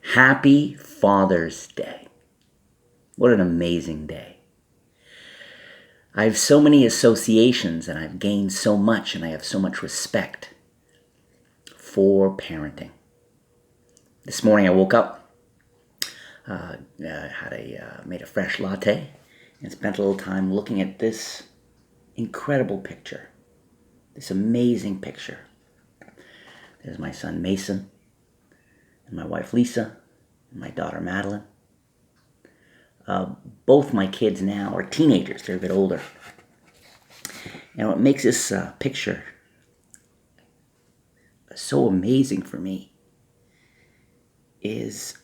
Happy Father's Day. What an amazing day. I have so many associations and I've gained so much and I have so much respect for parenting. This morning I woke up, made a fresh latte and spent a little time looking at this incredible picture, this amazing picture. There's my son Mason and my wife Lisa and my daughter Madeline. Both my kids now are teenagers. They're a bit older. And what makes this picture so amazing for me is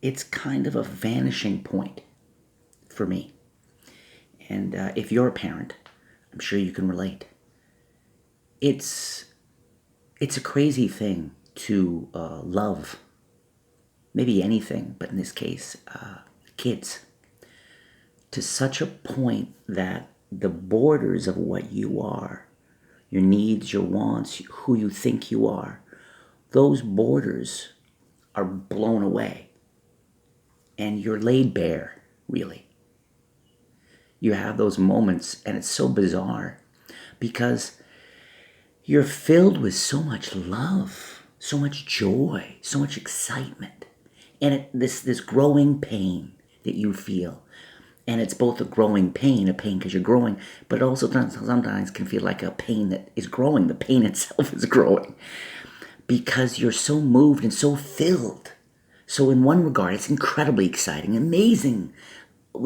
it's kind of a vanishing point for me. And if you're a parent, I'm sure you can relate. It's a crazy thing to love maybe anything, but in this case, kids, to such a point that the borders of what you are, your needs, your wants, who you think you are, those borders are blown away. And you're laid bare, really. You have those moments, and it's so bizarre because you're filled with so much love, so much joy, so much excitement, and this growing pain that you feel. And it's both a growing pain, a pain because you're growing, but it also sometimes can feel like a pain that is growing. The pain itself is growing because you're so moved and so filled. So in one regard, it's incredibly exciting, amazing,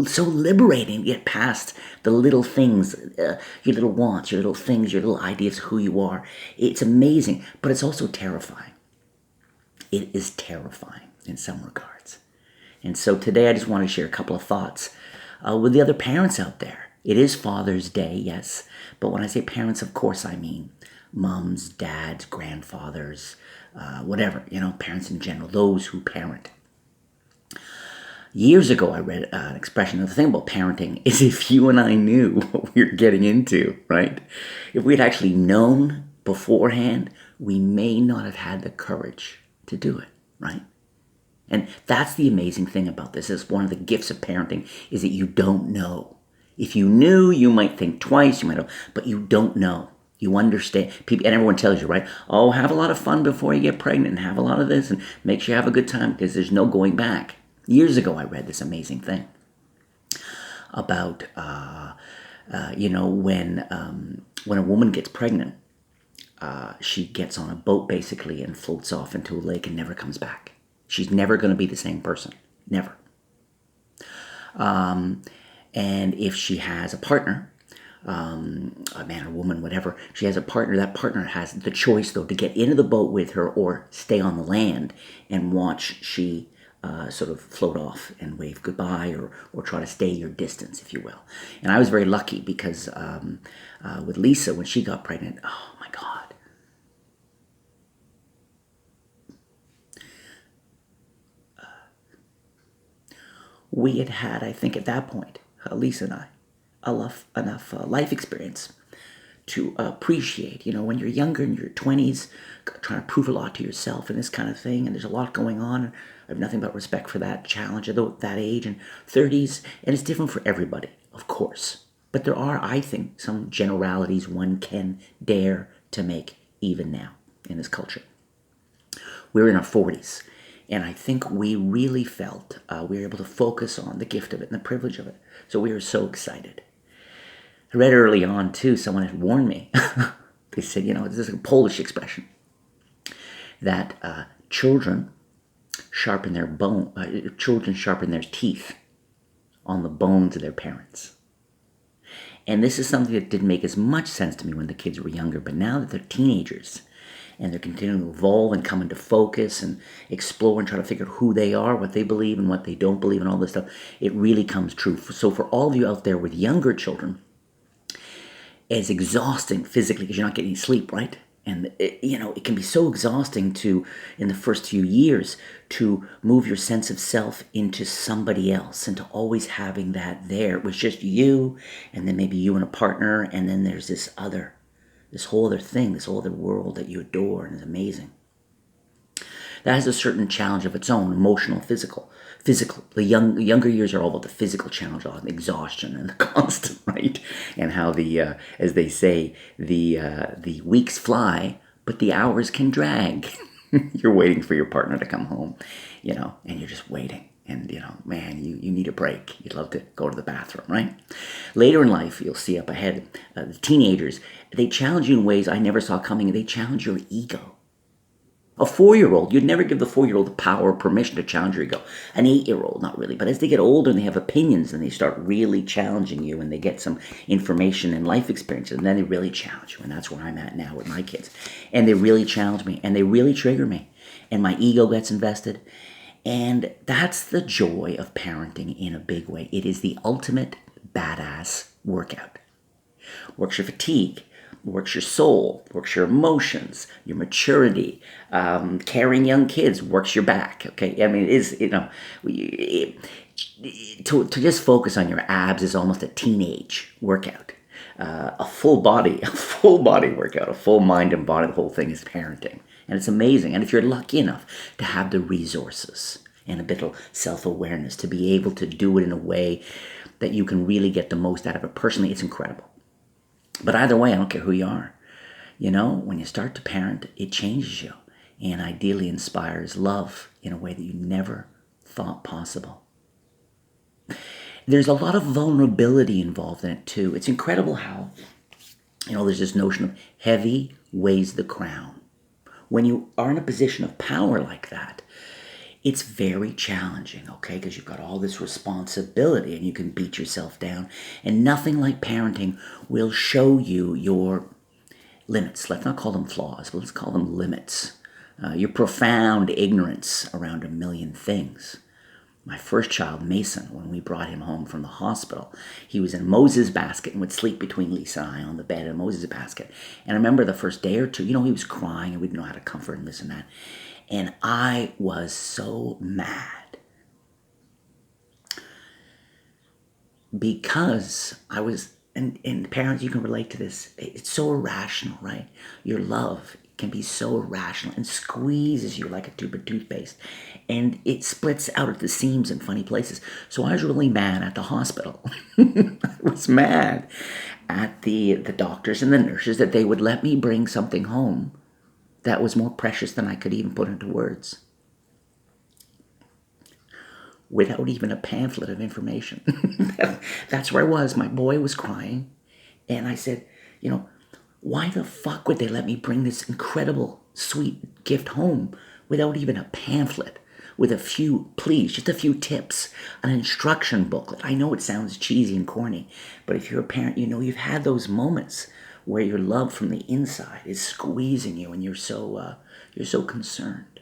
so liberating to get past the little things, your little wants, your little things, your little ideas of who you are. It's amazing, but it's also terrifying. It is terrifying in some regards. And so today I just want to share a couple of thoughts with the other parents out there. It is Father's Day, yes, but when I say parents, of course I mean moms, dads, grandfathers, whatever, parents in general, those who parent. Years ago, I read an expression. The thing about parenting is if you and I knew what we were getting into, right? If we had actually known beforehand, we may not have had the courage to do it, right? And that's the amazing thing about this. Is one of the gifts of parenting is that you don't know. If you knew, you might think twice, but you don't know. You understand. People, and everyone tells you, right? Oh, have a lot of fun before you get pregnant and have a lot of this and make sure you have a good time because there's no going back. Years ago, I read this amazing thing about, when a woman gets pregnant, she gets on a boat basically and floats off into a lake and never comes back. She's never going to be the same person. Never. And if she has a partner, a man or woman, whatever, she has a partner, that partner has the choice, though, to get into the boat with her or stay on the land and watch she sort of float off and wave goodbye or try to stay your distance, if you will. And I was very lucky because with Lisa, when she got pregnant, oh my God. We had, I think at that point, Lisa and I, enough life experience to appreciate, when you're younger in your 20s, trying to prove a lot to yourself and this kind of thing, and there's a lot going on. I have nothing but respect for that challenge at that age and 30s, and it's different for everybody, of course. But there are, I think, some generalities one can dare to make even now in this culture. We're in our 40s, and I think we really felt we were able to focus on the gift of it and the privilege of it. So we were so excited. I read early on, too, someone had warned me. They said, this is a Polish expression, that children sharpen their teeth on the bones of their parents. And this is something that didn't make as much sense to me when the kids were younger, but now that they're teenagers and they're continuing to evolve and come into focus and explore and try to figure out who they are, what they believe and what they don't believe and all this stuff, it really comes true. So for all of you out there with younger children, it's exhausting physically because you're not getting any sleep, right? And it can be so exhausting in the first few years, to move your sense of self into somebody else and to always having that there. It was just you, and then maybe you and a partner, and then there's this whole other thing, this whole other world that you adore and is amazing. That has a certain challenge of its own, emotional, physical. Physical. The younger years are all about the physical challenge, all the exhaustion and the constant, right? And how as they say, the weeks fly, but the hours can drag. You're waiting for your partner to come home, and you're just waiting. And, man, you need a break. You'd love to go to the bathroom, right? Later in life, you'll see up ahead, the teenagers, they challenge you in ways I never saw coming. They challenge your ego. A 4-year-old, you'd never give the 4-year-old the power or permission to challenge your ego. An 8-year-old, not really. But as they get older and they have opinions and they start really challenging you and they get some information and life experiences, and then they really challenge you. And that's where I'm at now with my kids. And they really challenge me and they really trigger me. And my ego gets invested. And that's the joy of parenting in a big way. It is the ultimate badass workout. Works your fatigue, works your soul, works your emotions, your maturity. Carrying young kids works your back. Okay, I mean, it is, to just focus on your abs is almost a teenage workout. A full body workout, a full mind and body, the whole thing is parenting. And it's amazing. And if you're lucky enough to have the resources and a bit of self-awareness to be able to do it in a way that you can really get the most out of it, personally, it's incredible. But either way, I don't care who you are. When you start to parent, it changes you and ideally inspires love in a way that you never thought possible. There's a lot of vulnerability involved in it too. It's incredible how, there's this notion of heavy weighs the crown. When you are in a position of power like that, it's very challenging, okay? Because you've got all this responsibility and you can beat yourself down. And nothing like parenting will show you your limits. Let's not call them flaws, but let's call them limits. Your profound ignorance around a million things. My first child, Mason, when we brought him home from the hospital, he was in Moses' basket and would sleep between Lisa and I on the bed in Moses' basket. And I remember the first day or two, he was crying and we didn't know how to comfort him, this and that. And I was so mad because I was, and parents, you can relate to this. It's so irrational, right? Your love can be so irrational and squeezes you like a tube of toothpaste. And it splits out at the seams in funny places. So I was really mad at the hospital. I was mad at the doctors and the nurses that they would let me bring something home that was more precious than I could even put into words, without even a pamphlet of information. That's where I was. My boy was crying. And I said, why the fuck would they let me bring this incredible, sweet gift home without even a pamphlet with just a few tips, an instruction booklet? I know it sounds cheesy and corny, but if you're a parent, you've had those moments where your love from the inside is squeezing you and you're so concerned.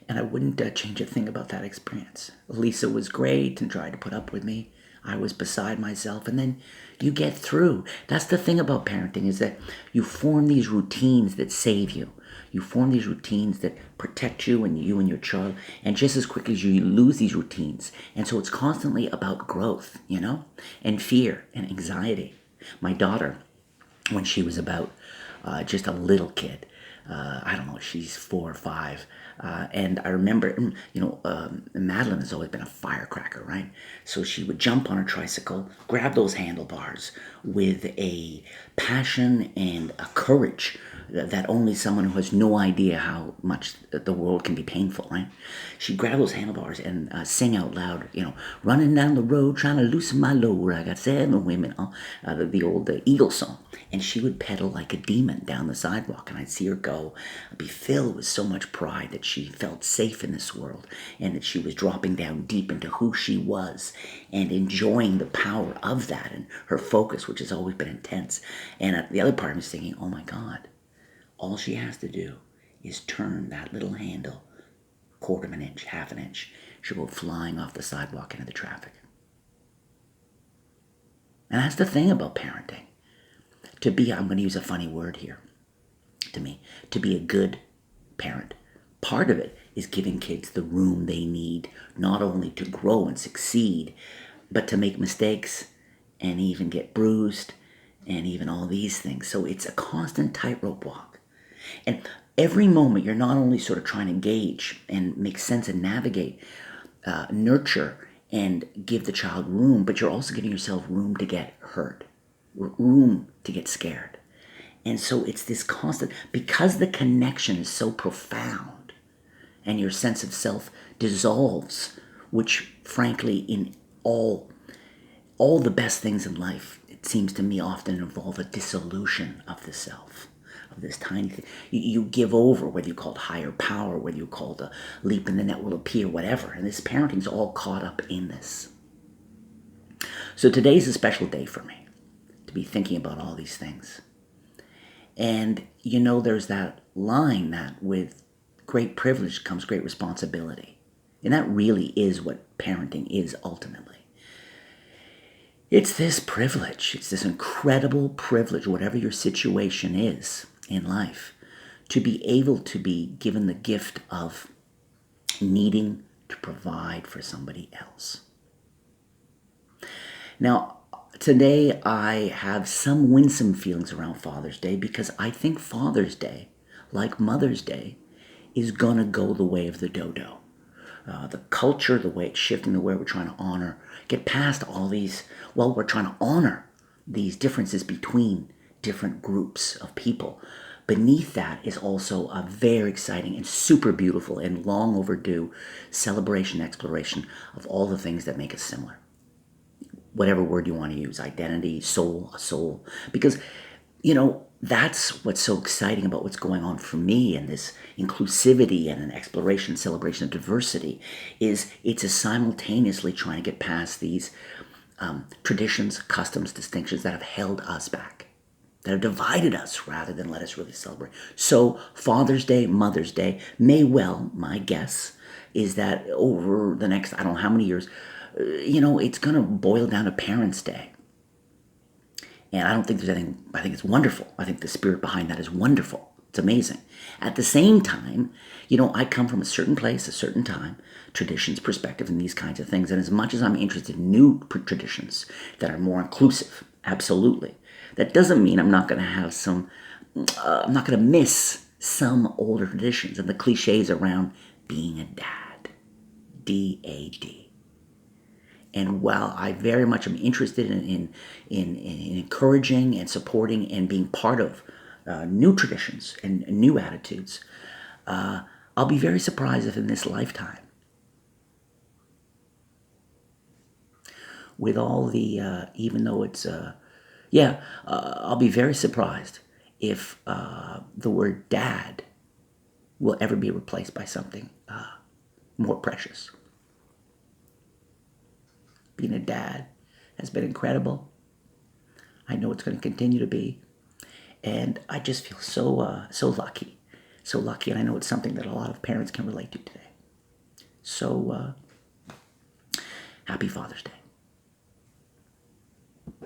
And I wouldn't change a thing about that experience. Lisa was great and tried to put up with me. I was beside myself, and then you get through. That's the thing about parenting, is that you form these routines that save you. You form these routines that protect you and your child, and just as quick as you lose these routines. And so it's constantly about growth, and fear and anxiety. My daughter, when she was about just a little kid, I don't know, she's 4 or 5. And I remember, Madeline has always been a firecracker, right? So she would jump on her tricycle, grab those handlebars with a passion and a courage that only someone who has no idea how much the world can be painful, right? She'd grab those handlebars and sing out loud, running down the road, trying to loosen my load. I got 7 women, the old Eagle song. And she would pedal like a demon down the sidewalk, and I'd see her go, be filled with so much pride that she felt safe in this world, and that she was dropping down deep into who she was, and enjoying the power of that, and her focus, which has always been intense. And the other part of me is thinking, oh my God, all she has to do is turn that little handle, 1/4 of an inch, 1/2 an inch. She'll go flying off the sidewalk into the traffic. And that's the thing about parenting. I'm going to use a funny word here, to be a good parent. Part of it is giving kids the room they need, not only to grow and succeed, but to make mistakes and even get bruised and even all these things. So it's a constant tightrope walk. And every moment you're not only sort of trying to gauge and make sense and navigate, nurture and give the child room, but you're also giving yourself room to get hurt, room to get scared. And so it's this constant, because the connection is so profound and your sense of self dissolves, which frankly in all the best things in life, it seems to me, often involve a dissolution of the self, of this tiny thing. You give over, whether you call it higher power, whether you call it a leap in the net will appear, whatever. And this parenting's all caught up in this. So today's a special day for me to be thinking about all these things. And there's that line that with great privilege comes great responsibility. And that really is what parenting is ultimately. It's this privilege, it's this incredible privilege, whatever your situation is in life, to be able to be given the gift of needing to provide for somebody else. Now, today I have some winsome feelings around Father's Day because I think Father's Day, like Mother's Day, is going to go the way of the dodo. The culture, the way it's shifting, the way we're trying to honor, get past all these, we're trying to honor these differences between different groups of people. Beneath that is also a very exciting and super beautiful and long overdue celebration, exploration of all the things that make us similar. Whatever word you want to use, identity, soul, a soul. Because, that's what's so exciting about what's going on for me and this inclusivity and an exploration, celebration of diversity is it's a simultaneously trying to get past these traditions, customs, distinctions that have held us back, that have divided us rather than let us really celebrate. So Father's Day, Mother's Day may well, my guess is that over the next, I don't know how many years, it's going to boil down to Parents' Day. And I don't think there's anything, I think it's wonderful. I think the spirit behind that is wonderful. It's amazing. At the same time, I come from a certain place, a certain time, traditions, perspective, and these kinds of things. And as much as I'm interested in new traditions that are more inclusive, absolutely, that doesn't mean I'm not going to have I'm not going to miss some older traditions and the cliches around being a dad. D-A-D. And while I very much am interested in encouraging and supporting and being part of new traditions and new attitudes, I'll be very surprised if in this lifetime, with all the, even though it's, I'll be very surprised if the word dad will ever be replaced by something more precious. Being a dad has been incredible. I know it's going to continue to be. And I just feel so lucky. So lucky. And I know it's something that a lot of parents can relate to today. So, happy Father's Day.